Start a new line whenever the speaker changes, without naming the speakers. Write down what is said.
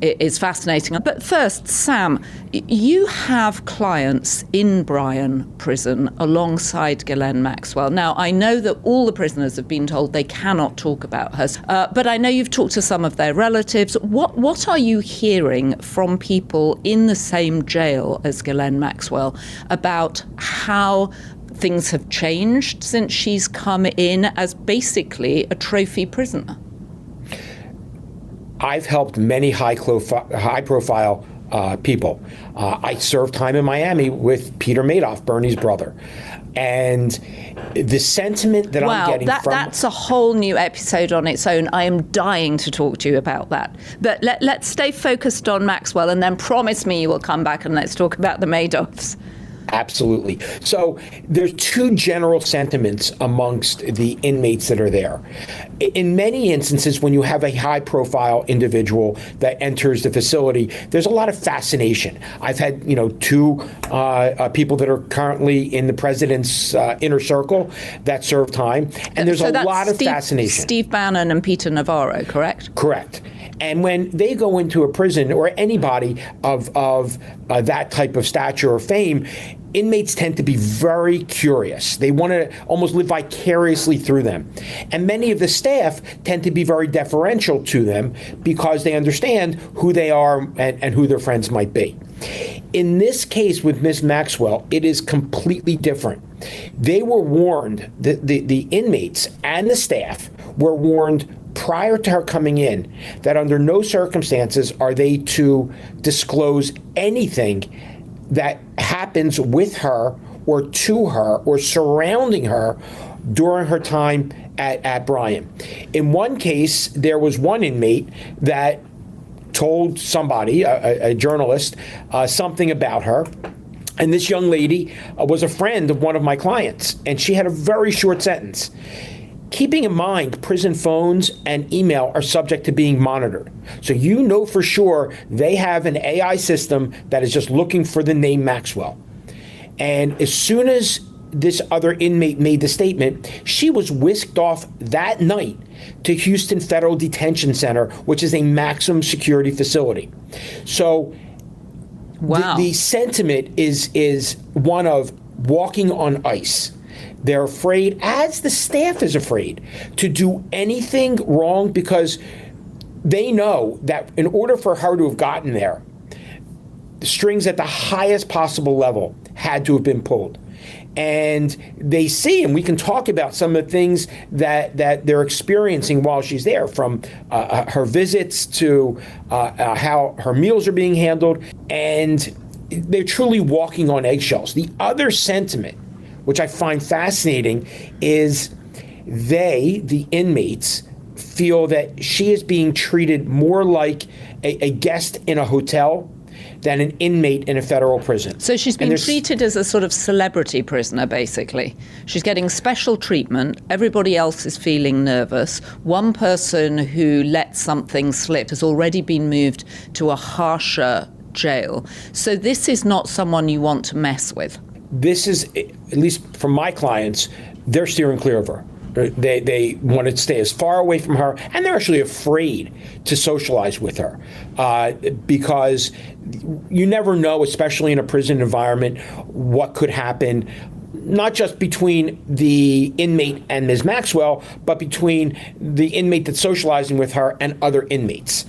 It is fascinating. But first, Sam, you have clients in Bryan Prison alongside Ghislaine Maxwell. Now, I know that all the prisoners have been told they cannot talk about her, but I know you've talked to some of their relatives. What are you hearing from people in the same jail as Ghislaine Maxwell about how things have changed since she's come in as basically a trophy prisoner?
I've helped many high-profile people. I served time in Miami with Peter Madoff, Bernie's brother. And the sentiment that I'm getting from...
that's a whole new episode on its own. I am dying to talk to you about that. But let's stay focused on Maxwell, and then promise me you will come back and let's talk about the Madoffs.
Absolutely. So there's two general sentiments amongst the inmates that are there. In many instances, when you have a high-profile individual that enters the facility, there's a lot of fascination. I've had, two people that are currently in the president's inner circle that serve time, and there's a lot of fascination.
Steve Bannon and Peter Navarro, correct?
Correct. And when they go into a prison, or anybody of that type of stature or fame, inmates tend to be very curious. They want to almost live vicariously through them. And many of the staff tend to be very deferential to them because they understand who they are and who their friends might be. In this case with Ms. Maxwell, it is completely different. They were warned, the inmates and the staff were warned prior to her coming in that under no circumstances are they to disclose anything that happens with her or to her or surrounding her during her time at Bryan. In one case, there was one inmate that told somebody, a journalist, something about her. And this young lady was a friend of one of my clients, and she had a very short sentence. Keeping in mind, prison phones and email are subject to being monitored. So you know for sure they have an AI system that is just looking for the name Maxwell. And as soon as this other inmate made the statement, she was whisked off that night to Houston Federal Detention Center, which is a maximum security facility. So
wow.
The sentiment is one of walking on ice. They're afraid, as the staff is afraid, to do anything wrong because they know that in order for her to have gotten there, the strings at the highest possible level had to have been pulled. And they see, and we can talk about some of the things that they're experiencing while she's there, from her visits to how her meals are being handled, and they're truly walking on eggshells. The other sentiment, which I find fascinating, is the inmates, feel that she is being treated more like a guest in a hotel than an inmate in a federal prison.
So she's been treated as a sort of celebrity prisoner, basically. She's getting special treatment. Everybody else is feeling nervous. One person who let something slip has already been moved to a harsher jail. So this is not someone you want to mess with.
This is, at least from my clients, they're steering clear of her. They want to stay as far away from her, and they're actually afraid to socialize with her because you never know, especially in a prison environment, what could happen, not just between the inmate and Ms. Maxwell, but between the inmate that's socializing with her and other inmates.